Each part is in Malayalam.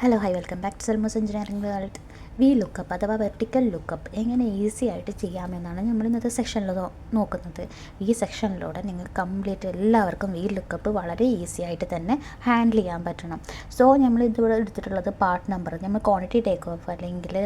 Hello hi welcome back to Selmos engineering world. VLOOKUP അഥവാ വെർട്ടിക്കൽ ലുക്കപ്പ് എങ്ങനെ ഈസി ആയിട്ട് ചെയ്യാമെന്നാണ് നമ്മൾ ഇന്നത്തെ സെക്ഷനിൽ നോക്കുന്നത്. ഈ സെക്ഷനിലൂടെ നിങ്ങൾക്ക് കംപ്ലീറ്റ് എല്ലാവർക്കും VLOOKUP വളരെ ഈസി ആയിട്ട് തന്നെ ഹാൻഡിൽ ചെയ്യാൻ പറ്റണം. സോ നമ്മൾ ഇതിവിടെ എടുത്തിട്ടുള്ളത് പാർട്ട് നമ്പർ, നമ്മൾ ക്വാണ്ടിറ്റി ടേക്ക് ഓഫ് അല്ലെങ്കിൽ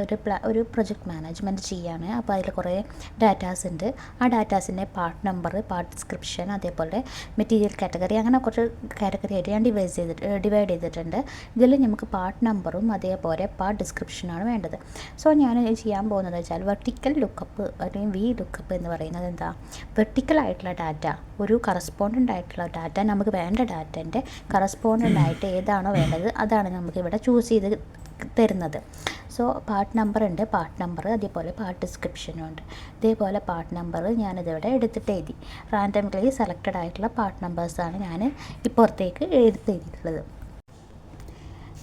ഒരു പ്രൊജക്റ്റ് മാനേജ്മെൻറ്റ് ചെയ്യാണ്. അപ്പോൾ അതിൽ കുറേ ഡാറ്റാസ് ഉണ്ട്. ആ ഡാറ്റാസിൻ്റെ പാർട്ട് നമ്പർ, പാർട്ട് ഡിസ്ക്രിപ്ഷൻ, അതേപോലെ മെറ്റീരിയൽ കാറ്റഗറി, അങ്ങനെ കുറച്ച് കാറ്റഗറി ആയിട്ട് ഞാൻ ഡിവൈഡ് ചെയ്തിട്ടുണ്ട്. ഇതിൽ നമുക്ക് പാർട്ട് നമ്പറും അതേപോലെ പാർട്ട് ഡിസ്ക്രിപ്ഷനാണ് വേണ്ടത്. സോ ഞാൻ ചെയ്യാൻ പോകുന്നത് വെച്ചാൽ വെർട്ടിക്കൽ ലുക്കപ്പ് അല്ലെങ്കിൽ VLOOKUP എന്ന് പറയുന്നത് എന്താ, വെർട്ടിക്കൽ ആയിട്ടുള്ള ഡാറ്റ, ഒരു കറസ്പോണ്ടൻ്റ് ആയിട്ടുള്ള ഡാറ്റ, നമുക്ക് വേണ്ട ഡാറ്റൻ്റെ കറസ്പോണ്ടൻ്റ് ആയിട്ട് ഏതാണോ വേണ്ടത് അതാണ് നമുക്ക് ഇവിടെ ചൂസ് ചെയ്ത് തരുന്നത്. സോ പാർട്ട് നമ്പർ ഉണ്ട്, പാർട്ട് നമ്പർ അതേപോലെ പാർട്ട് ഡിസ്ക്രിപ്ഷനും ഉണ്ട്. ഇതേപോലെ പാർട്ട് നമ്പർ ഞാനിതിവിടെ എടുത്തിട്ട് എഴുതി. റാൻഡംലി സെലക്റ്റഡ് ആയിട്ടുള്ള പാർട്ട് നമ്പേഴ്സാണ് ഞാൻ ഇപ്പുറത്തേക്ക് എഴുതിയിട്ടുള്ളത്.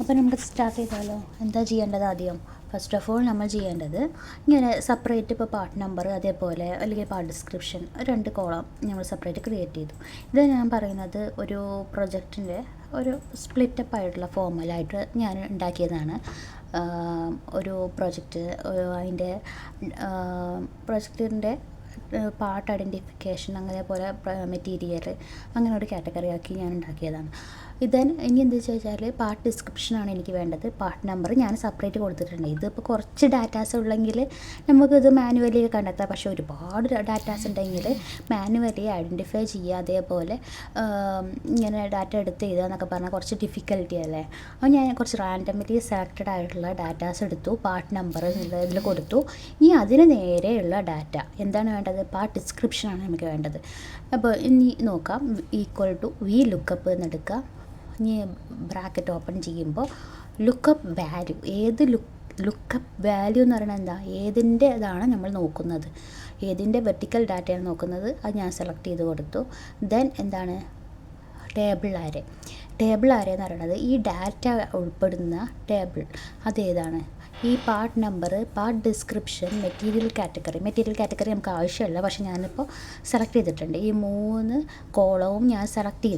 അപ്പോൾ നമുക്ക് സ്റ്റാർട്ട് ചെയ്താലോ. എന്താ ചെയ്യേണ്ടത്? ആദ്യം ഫസ്റ്റ് ഓഫ് ഓൾ നമ്മൾ ചെയ്യേണ്ടത് ഇങ്ങനെ സെപ്പറേറ്റ്, ഇപ്പോൾ പാർട്ട് നമ്പർ അതേപോലെ അല്ലെങ്കിൽ പാർട്ട് ഡിസ്ക്രിപ്ഷൻ 2 കോളം നമ്മൾ സെപ്പറേറ്റ് ക്രിയേറ്റ് ചെയ്തു. ഇത് ഞാൻ പറയുന്നത് ഒരു പ്രൊജക്റ്റിൻ്റെ ഒരു സ്പ്ലിറ്റപ്പ് ആയിട്ടുള്ള ഫോർമലായിട്ട് ഞാൻ ഉണ്ടാക്കിയതാണ്. ഒരു പ്രൊജക്റ്റ്, അതിൻ്റെ പ്രൊജക്റ്റിൻ്റെ പാർട്ട് ഐഡൻറ്റിഫിക്കേഷൻ, അതേപോലെ മെറ്റീരിയൽ, അങ്ങനെ ഒരു കാറ്റഗറി ആക്കി ഞാൻ ഉണ്ടാക്കിയതാണ്. ഇനി എന്താ ചോദിച്ചാൽ പാർട്ട് ഡിസ്ക്രിപ്ഷനാണ് എനിക്ക് വേണ്ടത്. പാർട്ട് നമ്പർ ഞാൻ സെപ്പറേറ്റ് കൊടുത്തിട്ടുണ്ട്. ഇതിപ്പോൾ കുറച്ച് ഡാറ്റാസ് ഉള്ളെങ്കിൽ നമുക്കിത് മാനുവലി കണ്ടെത്താം. പക്ഷേ ഒരുപാട് ഡാറ്റാസ് ഉണ്ടെങ്കിൽ മാനുവലി ഐഡൻറ്റിഫൈ ചെയ്യുക, അതേപോലെ ഇങ്ങനെ ഡാറ്റ എടുത്ത് എഴുതുക എന്നൊക്കെ പറഞ്ഞാൽ കുറച്ച് ഡിഫിക്കൽട്ടി അല്ലേ. അപ്പോൾ ഞാൻ കുറച്ച് റാൻഡംലി സെലക്റ്റഡ് ആയിട്ടുള്ള ഡാറ്റാസ് എടുത്തു, പാർട്ട് നമ്പർ ഇതിൽ കൊടുത്തു. ഇനി അതിന് നേരെയുള്ള ഡാറ്റ എന്താണ് വേണ്ടത്? പാർട്ട് ഡിസ്ക്രിപ്ഷനാണ് നമുക്ക് വേണ്ടത്. അപ്പോൾ ഇനി നോക്കാം. ഈക്വൽ ടു VLOOKUP എന്നെടുക്കുക. ഇനി ബ്രാക്കറ്റ് ഓപ്പൺ ചെയ്യുമ്പോൾ ലുക്കപ്പ് വാല്യൂ, ഏത് ലുക്കപ്പ് വാല്യൂ എന്ന് പറയുന്നത് എന്താ, ഏതിൻ്റെ ഇതാണ് നമ്മൾ നോക്കുന്നത്, ഏതിൻ്റെ വെർട്ടിക്കൽ ഡാറ്റയാണ് നോക്കുന്നത്, അത് ഞാൻ സെലക്ട് ചെയ്ത് കൊടുത്തു. ദെൻ എന്താണ് ടേബിൾ ആരെ എന്ന് പറയുന്നത് ഈ ഡാറ്റ ഉൾപ്പെടുന്ന ടേബിൾ അതേതാണ്, ഈ part number, part description, material category നമുക്ക് ആവശ്യമില്ല, പക്ഷേ ഞാനിപ്പോൾ സെലക്ട് ചെയ്തിട്ടുണ്ട്. ഈ 3 കോളവും ഞാൻ സെലക്ട്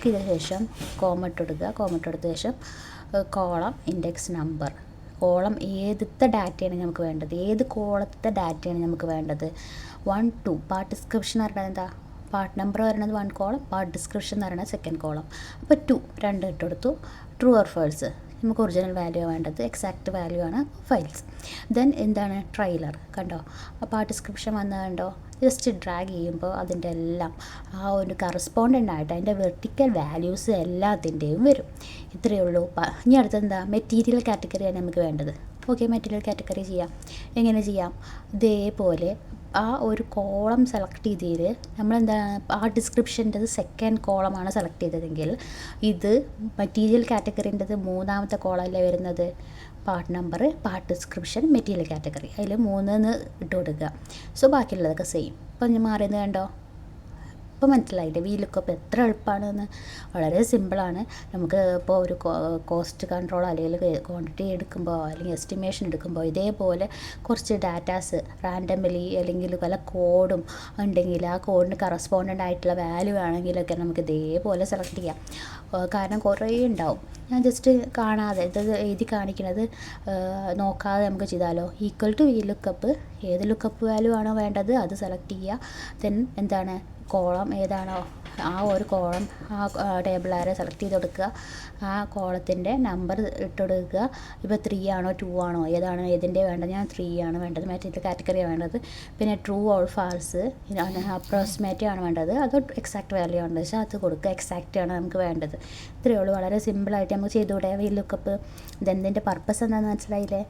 ചെയ്ത ശേഷം കോമ ഇട്ടെടുത്ത ശേഷം കോളം ഇൻഡെക്സ് നമ്പർ, കോളം ഏതൊക്കെ ഡാറ്റയാണ് നമുക്ക് വേണ്ടത്, ഏത് കോളത്തെ ഡാറ്റയാണ് നമുക്ക് വേണ്ടത്. 1 2 പാർട്ട് ഡിസ്ക്രിപ്ഷൻ പറയുന്നത് എന്താ, പാർട്ട് നമ്പർ പറയുന്നത് 1 കോളം, പാർട്ട് ഡിസ്ക്രിപ്ഷൻ എന്ന് പറയുന്നത് 2nd കോളം. അപ്പോൾ 2 ഇട്ടെടുത്തു. ട്രൂ ഓർ ഫാൾസ്, നമുക്ക് ഒറിജിനൽ വാല്യൂ വേണ്ടത്, എക്സാക്റ്റ് വാല്യൂ ആണ് ഫയൽസ്. ദെൻ എന്താണ് ട്രെയിലർ, കണ്ടോ ആ പാർട്ട് ഡിസ്ക്രിപ്ഷൻ വന്നത് കണ്ടോ, ജസ്റ്റ് ഡ്രാഗ് ചെയ്യുമ്പോൾ അതിൻ്റെ എല്ലാം ആ ഒരു കറസ്പോണ്ടൻ്റ് ആയിട്ട് അതിൻ്റെ വെർട്ടിക്കൽ വാല്യൂസ് എല്ലാത്തിൻ്റെയും വരും. ഇത്രയേ ഉള്ളൂ. ഇനി അടുത്തത് എന്താ, മെറ്റീരിയൽ കാറ്റഗറിയാണ് നമുക്ക് വേണ്ടത്. ഓക്കെ, മെറ്റീരിയൽ കാറ്റഗറി ചെയ്യാം. എങ്ങനെ ചെയ്യാം? ഇതേപോലെ ആ ഒരു കോളം സെലക്ട് ചെയ്തതിൽ നമ്മളെന്താണ്, ആ ഡിസ്ക്രിപ്ഷൻ്റെത് 2nd കോളമാണ് സെലക്ട് ചെയ്തതെങ്കിൽ ഇത് മെറ്റീരിയൽ കാറ്റഗറിൻ്റെത് 3ാമത്തെ കോളമല്ലേ വരുന്നത്. Part number, part description, material category, അതിൽ 3 ഇട്ട് കൊടുക്കുക. സോ ബാക്കിയുള്ളതൊക്കെ സെയിം. ഇപ്പം ഞാൻ മാറിയത് കണ്ടോ, ഇപ്പോൾ മനസ്സിലായില്ലേ VLOOKUP എത്ര എളുപ്പമാണെന്ന്. വളരെ സിമ്പിളാണ്. നമുക്ക് ഇപ്പോൾ ഒരു കോസ്റ്റ് കൺട്രോൾ അല്ലെങ്കിൽ ക്വാണ്ടിറ്റി എടുക്കുമ്പോൾ അല്ലെങ്കിൽ എസ്റ്റിമേഷൻ എടുക്കുമ്പോൾ ഇതേപോലെ കുറച്ച് ഡാറ്റാസ് റാൻഡംലി അല്ലെങ്കിൽ പല കോഡും ഉണ്ടെങ്കിൽ ആ കോഡിന് കറസ്പോണ്ടൻ്റ് ആയിട്ടുള്ള വാല്യൂ ആണെങ്കിലൊക്കെ നമുക്ക് ഇതേപോലെ സെലക്ട് ചെയ്യാം. കാരണം കുറേ ഉണ്ടാവും. ഞാൻ ജസ്റ്റ് കാണാതെ ഇത് എഴുതി കാണിക്കുന്നത് നോക്കാതെ നമുക്ക് ചെയ്താലോ. ഈക്വൽ ടു VLOOKUP, ഏത് ലുക്കപ്പ് വാല്യൂ ആണോ വേണ്ടത് അത് സെലക്ട് ചെയ്യുക. ദെൻ എന്താണ് കോളം ഏതാണോ ആ ഒരു കോളം, ആ ടേബിൾ ആരെ സെലക്ട് ചെയ്ത് കൊടുക്കുക. ആ കോളത്തിൻ്റെ നമ്പർ ഇട്ട് കൊടുക്കുക. ഇപ്പോൾ 3 ആണോ 2 ആണോ ഏതിൻ്റെ വേണ്ടത്, ഞാൻ 3 ആണ് വേണ്ടത്, മെറ്റീരിയൽ കാറ്റഗറിയാണ് വേണ്ടത്. പിന്നെ ട്രൂ ഓർ ഫാൾസ്, അപ്രോക്സിമേറ്റ് ആണ് വേണ്ടത്, അത് എക്സാക്റ്റ് വാല്യൂ ആണ് വെച്ചാൽ അത് കൊടുക്കുക. എക്സാക്റ്റ് ആണ് നമുക്ക് വേണ്ടത്. ഇത്രയേ ഉള്ളൂ. വളരെ സിമ്പിളായിട്ട് നമുക്ക് ചെയ്തുകൂടെ VLOOKUP. ഇതെന്തിൻ്റെ പർപ്പസ് എന്താണെന്ന് മനസ്സിലായില്ലേ?